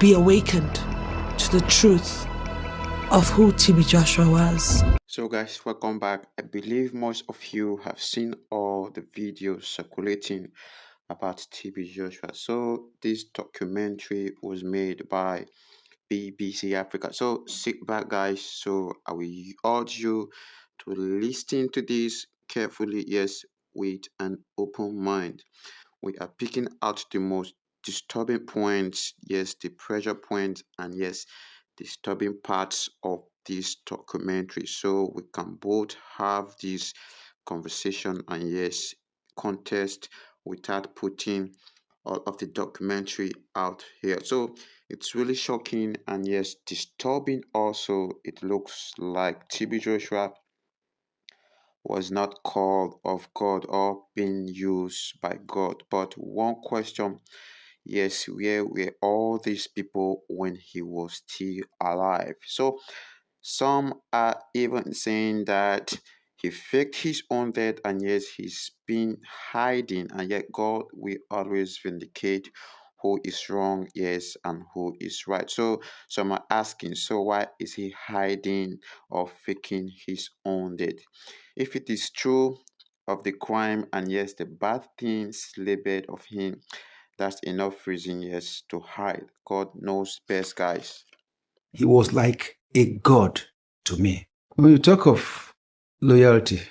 be awakened to the truth of who TB Joshua was. So guys, welcome back. I believe most of you have seen all the videos circulating about TB Joshua. So this documentary was made by BBC Africa. So sit back guys. So I will urge you to listen to this carefully, yes, with an open mind. We are picking out the most disturbing points, yes, the pressure points, and yes, disturbing parts of this documentary, so we can both have this conversation and yes, contest without putting all of the documentary out here. So it's really shocking and yes, disturbing also. It looks like TB Joshua was not called of God or being used by God. But one question, yes, where were all these people when he was still alive? So some are even saying that he faked his own death and yes, he's been hiding, and yet God will always vindicate who is wrong, yes, and who is right. So some are asking, so why is he hiding or faking his own death? If it is true of the crime and yes, the bad things labeled of him, that's enough reason, yes, to hide. God knows best, guys. He was like a god to me. When you talk of loyalty,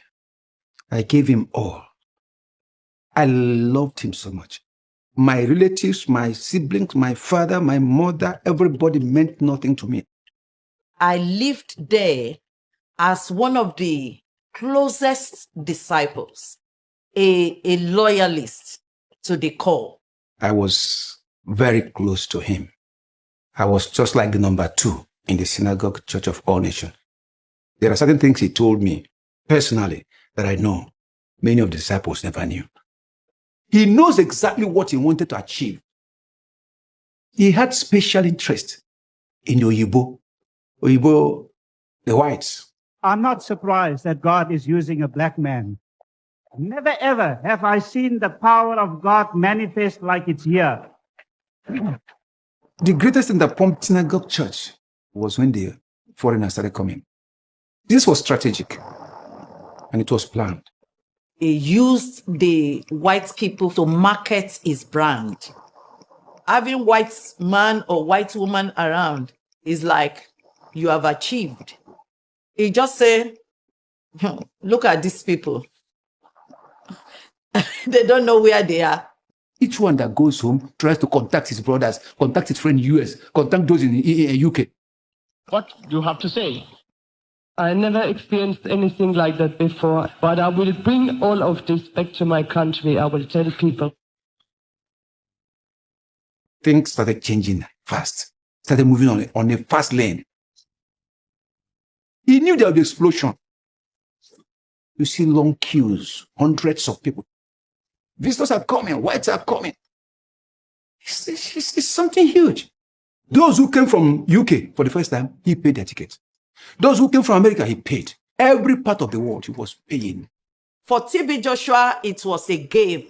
I gave him all. I loved him so much. My relatives, my siblings, my father, my mother, everybody meant nothing to me. I lived there as one of the closest disciples, a loyalist to the core. I was very close to him. I was just like the number 2 in the Synagogue Church of All Nations. There are certain things he told me personally that I know many of the disciples never knew. He knows exactly what he wanted to achieve. He had special interest in the Oyibo, the whites. I'm not surprised that God is using a black man. Never ever have I seen the power of God manifest like it's here. The greatest thing that pumped Synagogue Church was when the foreigners started coming. This was strategic and it was planned. He used the white people to market his brand. Having white man or white woman around is like you have achieved. He just say, look at these people. They don't know where they are. Each one that goes home tries to contact his brothers, contact his friend in the US, contact those in the UK. What do you have to say? I never experienced anything like that before, but I will bring all of this back to my country. I will tell people. Things started changing fast, started moving on a fast lane. He knew there would be explosion. You see long queues, hundreds of people. Visitors are coming, whites are coming. It's something huge. Those who came from UK for the first time, he paid their tickets. Those who came from America, he paid. Every part of the world, he was paying. For TB Joshua, it was a game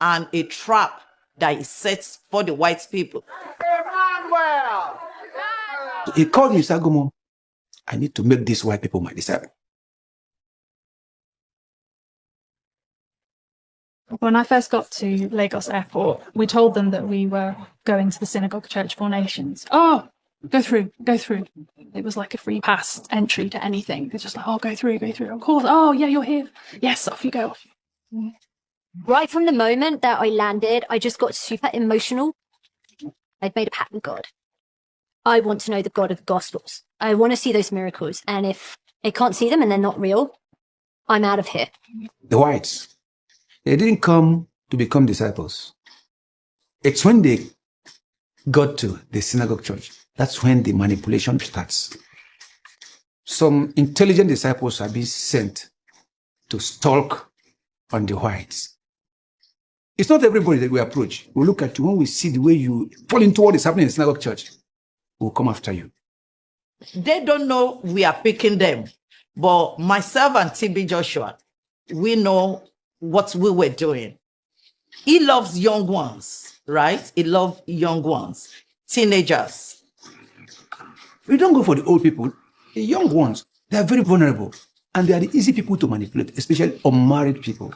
and a trap that he sets for the white people. Emmanuel! He called me, Sagomo, I need to make these white people my disciple. When I first got to Lagos Airport, we told them that we were going to the Synagogue Church of All Nations. Oh, go through. It was like a free pass entry to anything. They're just like, oh, go through. Of course. Oh, yeah, you're here. Yes, off you go. Right from the moment that I landed, I just got super emotional. I'd made a pact with God. I want to know the God of the Gospels. I want to see those miracles. And if I can't see them and they're not real, I'm out of here. The whites, they didn't come to become disciples. It's when they got to the synagogue church, that's when the manipulation starts. Some intelligent disciples are being sent to stalk on the whites. It's not everybody that we approach. We look at you, when we see the way you fall into what is happening in the synagogue church, we'll come after you. They don't know we are picking them. But myself and TB Joshua, we know what we were doing. He loves young ones, right? He loves young ones. teenagers? We don't go for the old people. The young ones, they are very vulnerable. And they are the easy people to manipulate, especially unmarried people.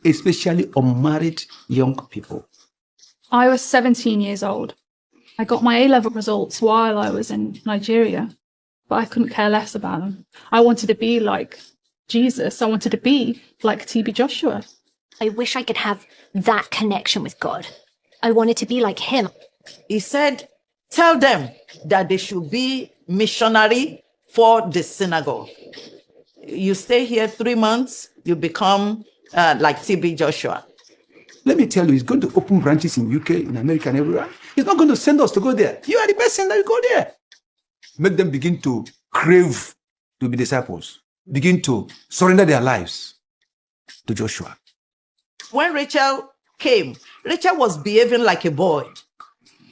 Especially unmarried young people. I was 17 years old. I got my A-level results while I was in Nigeria, but I couldn't care less about them. I wanted to be like Jesus. I wanted to be like TB Joshua. I wish I could have that connection with God. I wanted to be like him. He said, tell them that they should be missionary for the synagogue. You stay here 3 months, you become like TB Joshua. Let me tell you, he's going to open branches in UK, in America, and everywhere. He's not going to send us to go there. You are the person that you go there. Make them begin to crave to be disciples. Begin to surrender their lives to Joshua. When Rachel came, Rachel was behaving like a boy,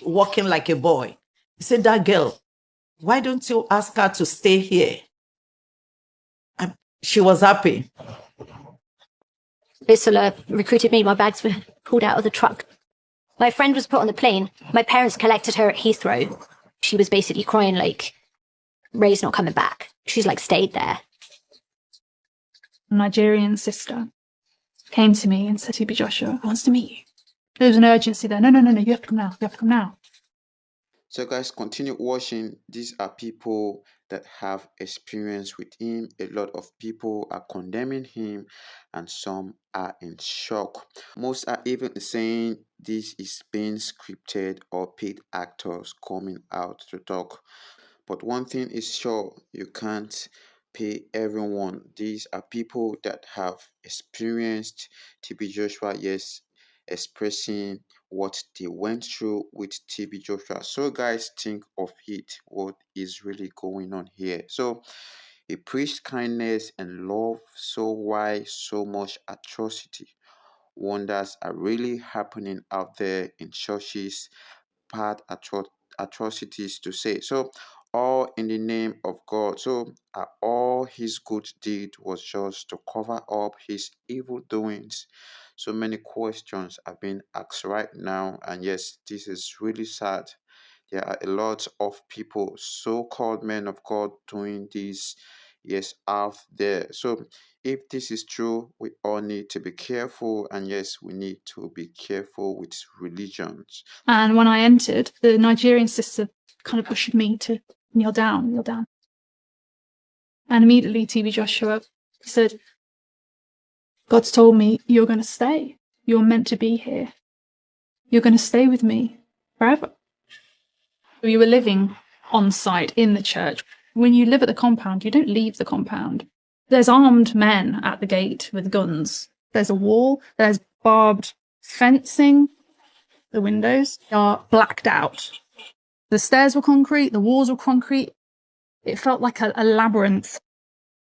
walking like a boy. He said, that girl, why don't you ask her to stay here? And she was happy. Ursula recruited me. My bags were pulled out of the truck. My friend was put on the plane. My parents collected her at Heathrow. She was basically crying like, Ray's not coming back. She's like stayed there. A Nigerian sister came to me and said, TB Joshua wants to meet you. There was an urgency there. No, you have to come now. You have to come now. So guys, continue watching. These are people that have experience with him. A lot of people are condemning him and some are in shock. Most are even saying this is being scripted or paid actors coming out to talk. But one thing is sure, you can't pay everyone. These are people that have experienced TB Joshua, yes, expressing what they went through with TB Joshua. So guys, think of it, what is really going on here. So he preached kindness and love, so why so much atrocity? Wonders are really happening out there in churches, bad atrocities to say. So all in the name of God. So all his good deed was just to cover up his evil doings. So many questions are being asked right now, and yes, this is really sad. There are a lot of people, so-called men of God, doing this, yes, out there. So if this is true, we all need to be careful, and yes, we need to be careful with religions. And when I entered, the Nigerian sister kind of pushed me to kneel down. And immediately TB Joshua said, God's told me you're going to stay. You're meant to be here. You're going to stay with me forever. We were living on site in the church. When you live at the compound, you don't leave the compound. There's armed men at the gate with guns. There's a wall. There's barbed fencing. The windows are blacked out. The stairs were concrete. The walls were concrete. It felt like a labyrinth.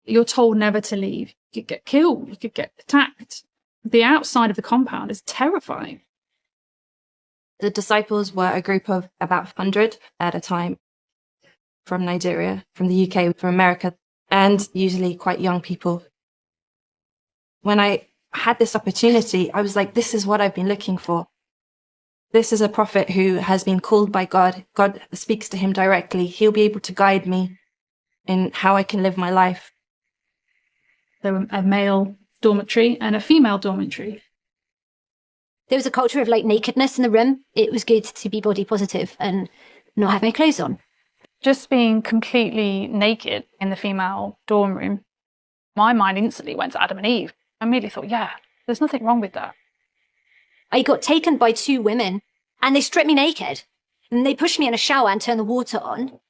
You're told never to leave. You could get killed. You could get attacked. The outside of the compound is terrifying. The disciples were a group of about 100 at a time, from Nigeria, from the UK, from America, and usually quite young people. When I had this opportunity, I was like, this is what I've been looking for. This is a prophet who has been called by God. God speaks to him directly. He'll be able to guide me in how I can live my life. There were a male dormitory and a female dormitory. There was a culture of like nakedness in the room. It was good to be body positive and not have my clothes on. Just being completely naked in the female dorm room, my mind instantly went to Adam and Eve. I immediately thought, yeah, there's nothing wrong with that. I got taken by 2 women and they stripped me naked and they pushed me in a shower and turned the water on.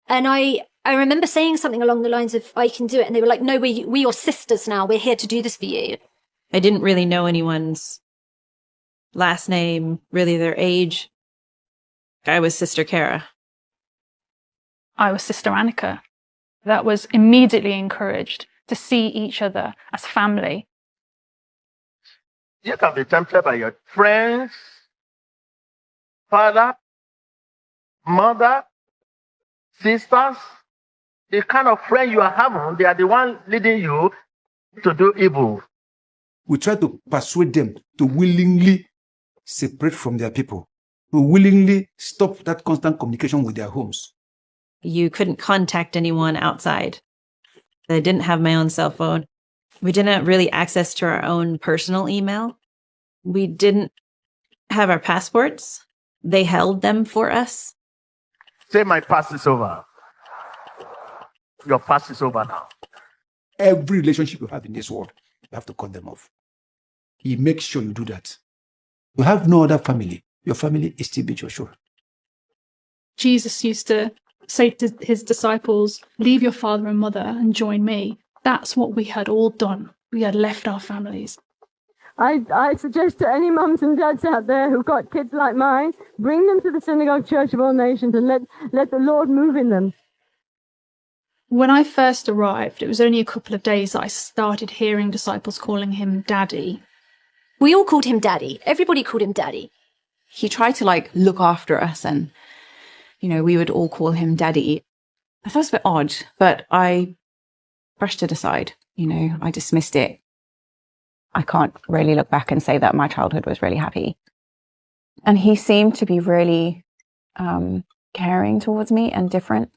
And I remember saying something along the lines of, I can do it. And they were like, no, we're your sisters now. We're here to do this for you. I didn't really know anyone's last name, really their age. I was Sister Kara. I was Sister Annika. That was immediately encouraged to see each other as family. You can be tempted by your friends, father, mother, sisters. The kind of friend you are having, they are the one leading you to do evil. We try to persuade them to willingly separate from their people. who willingly stop that constant communication with their homes. You couldn't contact anyone outside. I didn't have my own cell phone. We didn't have really access to our own personal email. We didn't have our passports. They held them for us. Say my past is over. Your past is over now. Every relationship you have in this world, you have to cut them off. He makes sure you do that. You have no other family. Your family is TB Joshua. Jesus used to say to his disciples, leave your father and mother and join me. That's what we had all done. We had left our families. I suggest to any mums and dads out there who've got kids like mine, bring them to the Synagogue Church of All Nations and let the Lord move in them. When I first arrived, it was only a couple of days that I started hearing disciples calling him Daddy. We all called him Daddy. Everybody called him Daddy. He tried to look after us and, we would all call him Daddy. I thought it was a bit odd, but I brushed it aside. I dismissed it. I can't really look back and say that my childhood was really happy. And he seemed to be really caring towards me and different,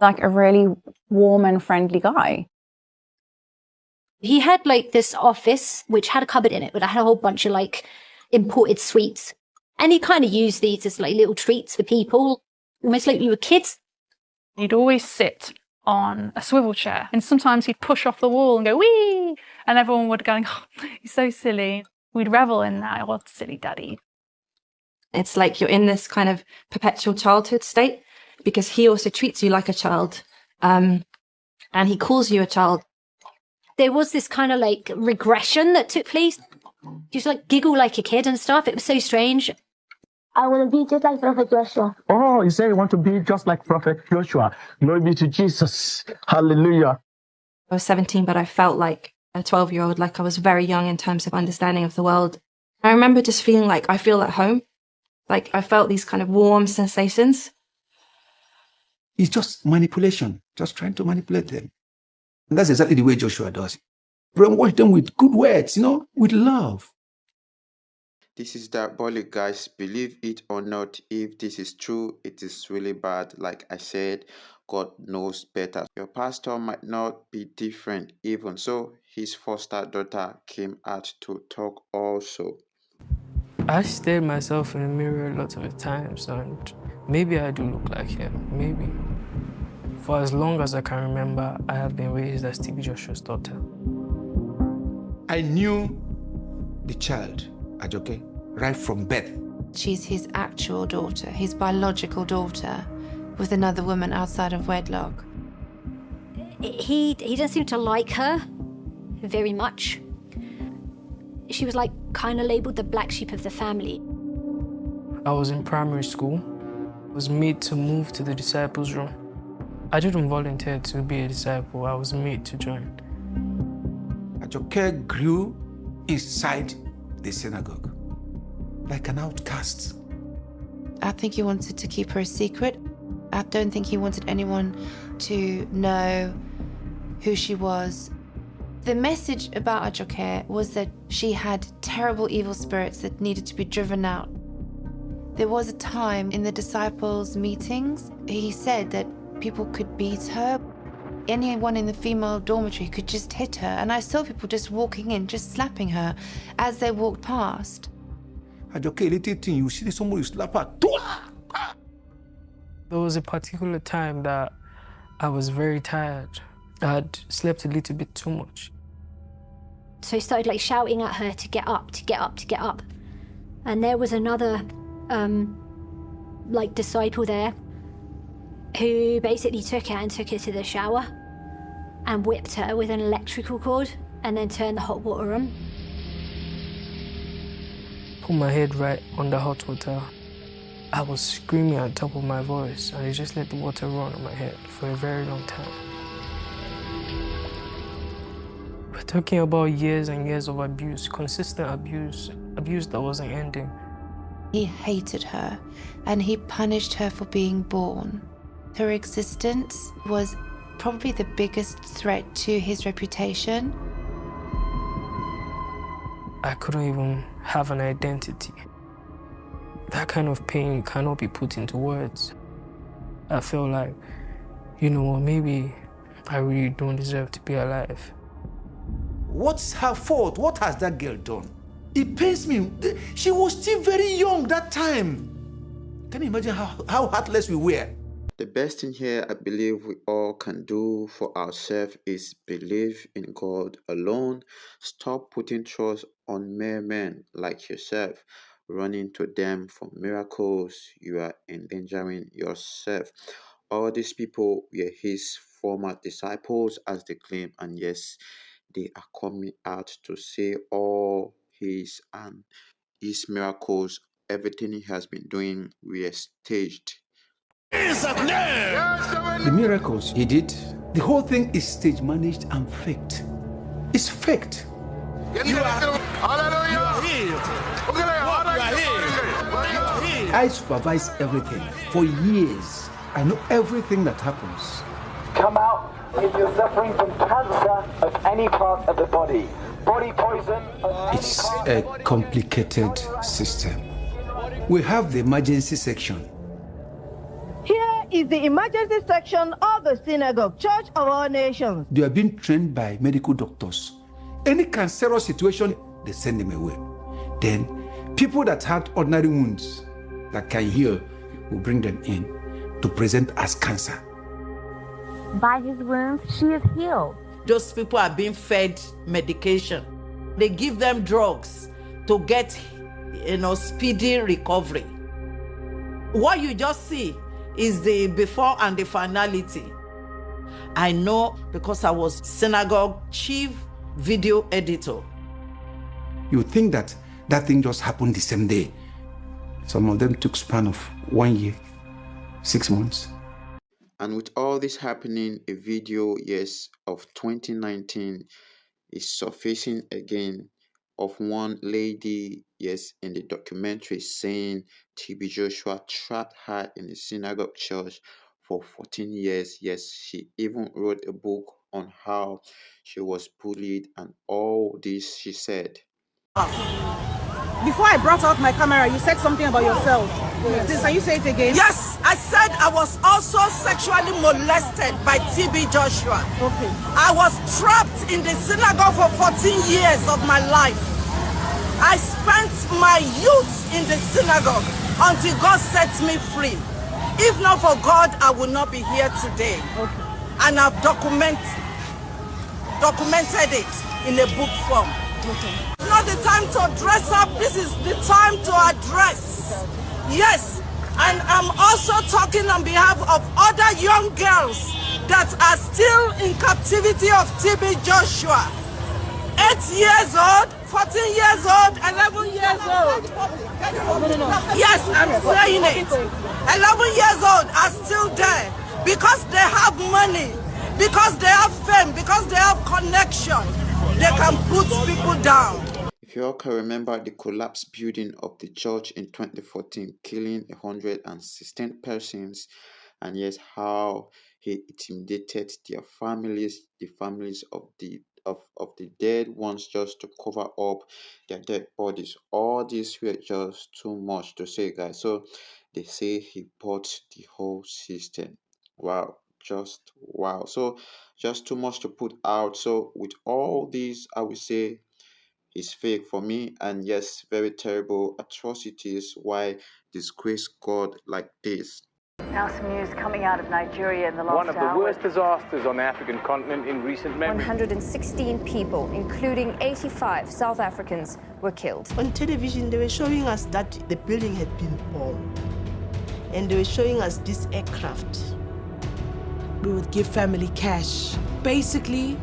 like a really warm and friendly guy. He had this office, which had a cupboard in it, but I had a whole bunch of imported sweets. And he kind of used these as little treats for people, almost like we were kids. He'd always sit on a swivel chair, and sometimes he'd push off the wall and go, wee! And everyone would go, oh, he's so silly. We'd revel in that. Oh, silly Daddy. It's like you're in this kind of perpetual childhood state because he also treats you like a child. And he calls you a child. There was this kind of regression that took place. Just giggle like a kid and stuff. It was so strange. I want to be just like Prophet Joshua. Oh, you say you want to be just like Prophet Joshua. Glory be to Jesus. Hallelujah. I was 17, but I felt like a 12-year-old, I was very young in terms of understanding of the world. I remember just feeling like I feel at home. I felt these kind of warm sensations. It's just manipulation, just trying to manipulate them. And that's exactly the way Joshua does it. Brainwash them with good words, with love. This is diabolic, guys. Believe it or not, if this is true, it is really bad. Like I said, God knows better. Your pastor might not be different. Even so, his foster daughter came out to talk also. I stared myself in the mirror lots of times, and maybe I do look like him, maybe. For as long as I can remember, I have been raised as TB Joshua's daughter. I knew the child, Ajoke, right from birth. She's his actual daughter, his biological daughter, with another woman outside of wedlock. He doesn't seem to like her very much. She was kind of labeled the black sheep of the family. I was in primary school. I was made to move to the disciples' room. I didn't volunteer to be a disciple. I was made to join. Ajoke grew inside the synagogue, like an outcast. I think he wanted to keep her a secret. I don't think he wanted anyone to know who she was. The message about Ajoke was that she had terrible evil spirits that needed to be driven out. There was a time in the disciples' meetings, he said that people could beat her. Anyone in the female dormitory could just hit her, and I saw people just walking in, just slapping her as they walked past. Ajoke, little thing, you see somebody slap her. There was a particular time that I was very tired. I had slept a little bit too much. So he started shouting at her to get up, to get up, to get up. And there was another disciple there who basically took her to the shower and whipped her with an electrical cord and then turned the hot water on. Put my head right on the hot water. I was screaming at the top of my voice, and he just let the water run on my head for a very long time. We're talking about years and years of abuse, consistent abuse that wasn't ending. He hated her, and he punished her for being born. Her existence was probably the biggest threat to his reputation. I couldn't even have an identity. that kind of pain cannot be put into words. I felt like, you know what, maybe I really don't deserve to be alive. What's her fault? What has that girl done? It pains me. She was still very young that time. Can you imagine how heartless we were? The best thing here I believe we all can do for ourselves is believe in God alone. Stop putting trust on mere men like yourself, running to them for miracles. You are endangering yourself. All these people were his former disciples, as they claim, and yes, they are coming out to say all his and his miracles, everything he has been doing, were staged. The miracles he did, the whole thing is stage managed and faked. It's faked. You are healed. I supervise everything for years. I know everything that happens. Come out if you're suffering from cancer of any part of the body, body poison of any It's part a of the body. complicated system. We have the emergency section. Here is the emergency section of the Synagogue, Church of All Nations. They are being trained by medical doctors. Any cancerous situation, they send them away. Then, people that had ordinary wounds that can heal will bring them in to present as cancer. By his wounds, she is healed. Those people are being fed medication. They give them drugs to get, speedy recovery. What you just see is the before and the finality. I know because I was Synagogue chief video editor. You think that thing just happened the same day. Some of them took span of 1 year, 6 months. And with all this happening, a video, yes, of 2019 is surfacing again of one lady, yes, in the documentary saying TB Joshua trapped her in the synagogue church for 14 years. Yes, she even wrote a book on how she was bullied and all this she said. Before I brought out my camera, you said something about yourself. Yes. Can you say it again? Yes, I said I was also sexually molested by TB Joshua. Okay. I was trapped in the synagogue for 14 years of my life. I spent my youth in the synagogue until God set me free. If not for God, I would not be here today. Okay. And I've documented it in a book form. Okay. Not the time to dress up. This is the time to address. Yes, and I'm also talking on behalf of other young girls that are still in captivity of TB Joshua. 8 years old, 14 years old, 11 years old. Yes, I'm saying it. 11 years old are still there because they have money, because they have fame, because they have connection. They can put people down. If you all can remember the collapsed building of the church in 2014, killing 116 persons, and yes, how he intimidated their families, the families of the dead ones, just to cover up their dead bodies. All these were just too much to say, guys. So they say he bought the whole system. Wow, just wow. So just too much to put out. So with all these, I would say is fake for me, and yes, very terrible atrocities. Why disgrace God like this? Now some news coming out of Nigeria in the last hour. One of the worst disasters on the African continent in recent memory. 116 people, including 85 South Africans, were killed. On television, they were showing us that the building had been bombed. And they were showing us this aircraft. We would give family cash. Basically,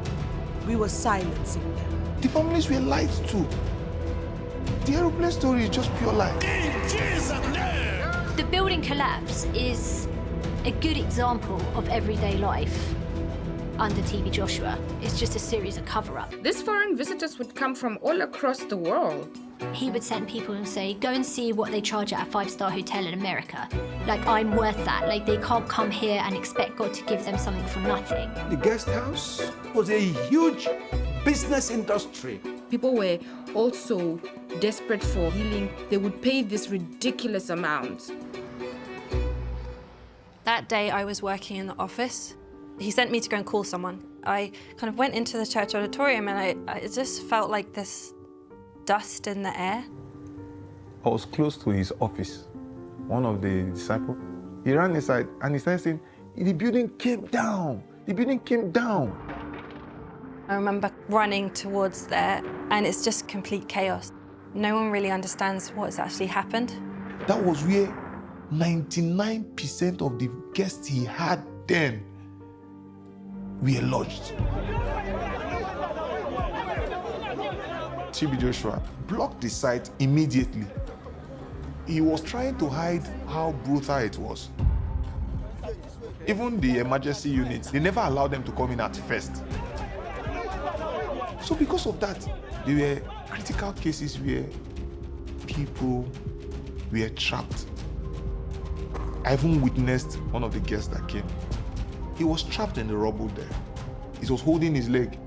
we were silencing them. The families were lied to. The aeroplane story is just pure lie. The building collapse is a good example of everyday life under TB Joshua. It's just a series of cover-up. These foreign visitors would come from all across the world. He would send people and say, go and see what they charge at a 5-star hotel in America. Like, I'm worth that. Like, they can't come here and expect God to give them something for nothing. The guest house was a huge business industry. People were also desperate for healing. They would pay this ridiculous amount. That day I was working in the office. He sent me to go and call someone. I kind of went into the church auditorium and I just felt like this dust in the air. I was close to his office. One of the disciples, he ran inside and he started saying, the building came down. The building came down. I remember running towards there and it's just complete chaos. No one really understands what's actually happened. That was where 99% of the guests he had then were lodged. TB Joshua blocked the site immediately. He was trying to hide how brutal it was. Even the emergency units, they never allowed them to come in at first. So because of that, there were critical cases where people were trapped. I even witnessed one of the guests that came. He was trapped in the rubble there. He was holding his leg.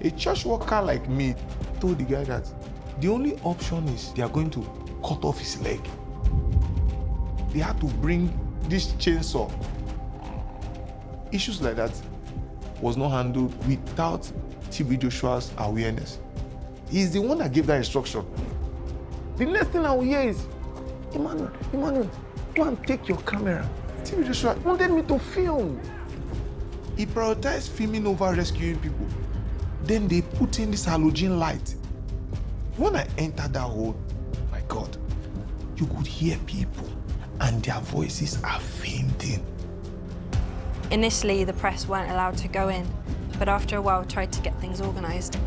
A church worker like me told the guy that the only option is they are going to cut off his leg. They had to bring this chainsaw. Issues like that was not handled without TB Joshua's awareness. He's the one that gave that instruction. The next thing I will hear is, Emmanuel, go and take your camera. TB Joshua wanted me to film. He prioritized filming over rescuing people. Then they put in this halogen light. When I entered that hole, my God, you could hear people and their voices are fainting. Initially, the press weren't allowed to go in, but after a while tried to get things organized.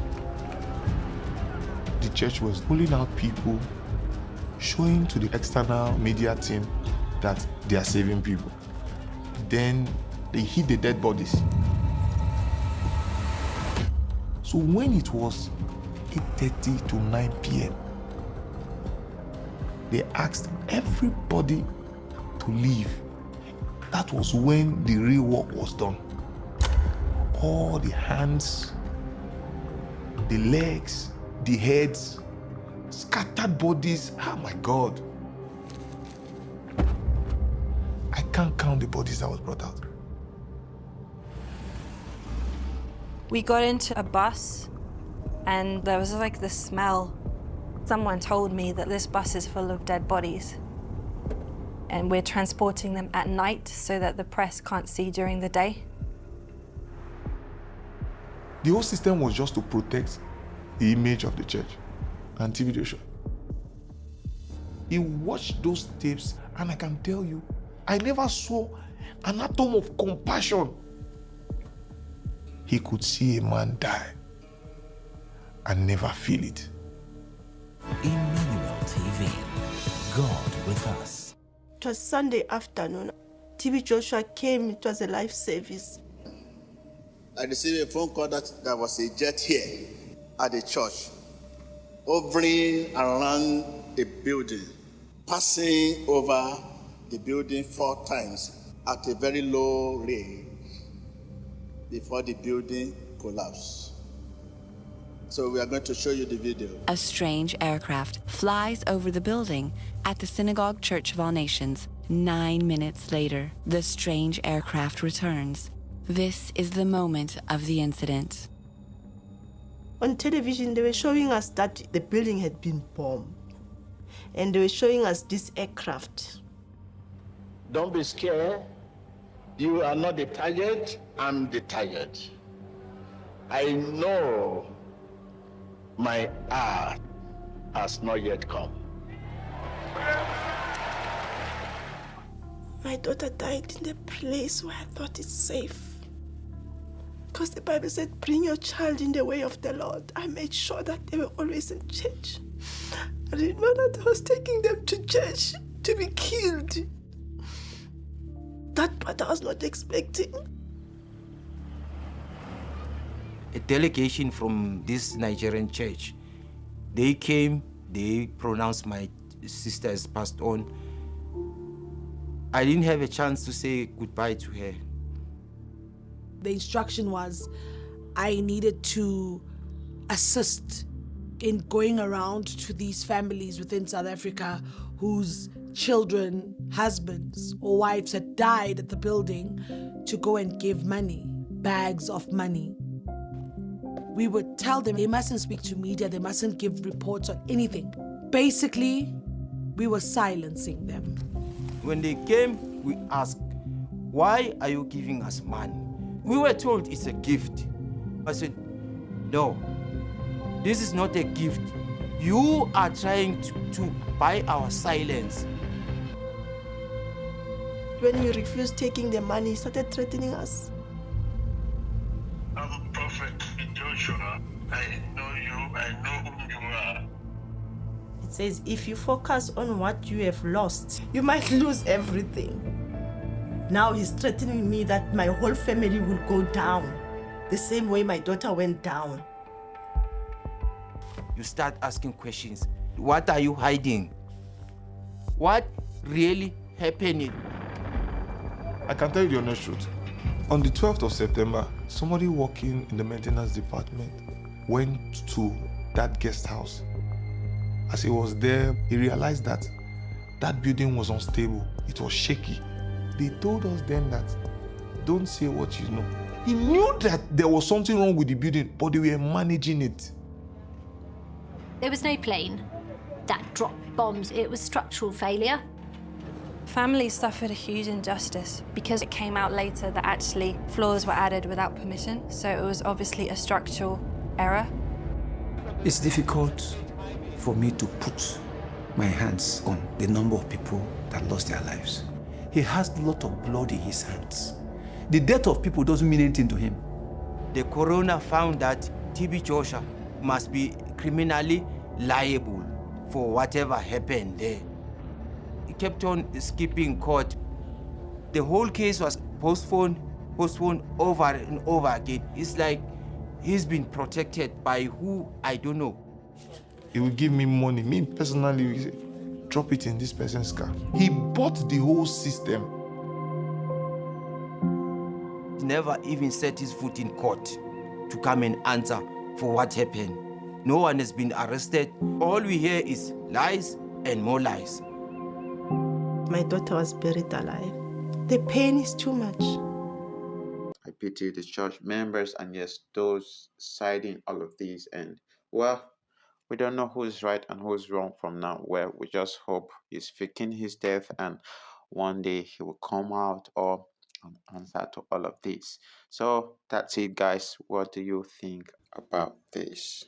The church was pulling out people, showing to the external media team that they are saving people. Then they hid the dead bodies. So when it was 8:30 to 9 p.m., they asked everybody to leave. That was when the real work was done. All the hands, the legs, the heads, scattered bodies. Oh my God. I can't count the bodies that was brought out. We got into a bus and there was like this smell. Someone told me that this bus is full of dead bodies and we're transporting them at night so that the press can't see during the day. The whole system was just to protect the image of the church and TB Joshua. He watched those tapes and I can tell you, I never saw an atom of compassion. He could see a man die and never feel it. Emmanuel TV, God with us. It was Sunday afternoon. TB Joshua came, it was a life service. I received a phone call that there was a jet here at the church, hovering around a building, passing over the building 4 times at a very low rate before the building collapsed. So we are going to show you the video. A strange aircraft flies over the building at the Synagogue Church of All Nations. 9 minutes later, the strange aircraft returns. This is the moment of the incident. On television, they were showing us that the building had been bombed. And they were showing us this aircraft. Don't be scared. You are not the target, I'm the target. I know my hour has not yet come. My daughter died in the place where I thought it's safe. Because the Bible said, bring your child in the way of the Lord. I made sure that they were always in church. I didn't know that I was taking them to church to be killed. That part I was not expecting. A delegation from this Nigerian church, they came, they pronounced my sister as passed on. I didn't have a chance to say goodbye to her. The instruction was I needed to assist in going around to these families within South Africa whose children, husbands, or wives had died at the building to go and give money, bags of money. We would tell them they mustn't speak to media, they mustn't give reports on anything. Basically, we were silencing them. When they came, we asked, why are you giving us money? We were told it's a gift. I said, no, this is not a gift. You are trying to buy our silence. When we refused taking the money, he started threatening us. I'm Prophet Joshua. I know you. I know whom you are. It says, if you focus on what you have lost, you might lose everything. Now he's threatening me that my whole family will go down, the same way my daughter went down. You start asking questions. What are you hiding? What really happened? I can tell you the honest truth. On the 12th of September, somebody working in the maintenance department went to that guest house. As he was there, he realized that that building was unstable. It was shaky. They told us then that, don't say what you know. He knew that there was something wrong with the building, but they were managing it. There was no plane that dropped bombs. It was structural failure. Families suffered a huge injustice because it came out later that actually floors were added without permission, so it was obviously a structural error. It's difficult for me to put my hands on the number of people that lost their lives. He has a lot of blood in his hands. The death of people doesn't mean anything to him. The coroner found that TB Joshua must be criminally liable for whatever happened there. He kept on skipping court. The whole case was postponed over and over again. It's like he's been protected by who, I don't know. He would give me money. Me personally, he said, drop it in this person's car. He bought the whole system. He never even set his foot in court to come and answer for what happened. No one has been arrested. All we hear is lies and more lies. My daughter was buried alive. The pain is too much. I pity the church members and yes, those citing all of these. And well, we don't know who's right and who's wrong from now. Well, we just hope he's faking his death and one day he will come out or answer to all of this. So that's it, guys. What do you think about this?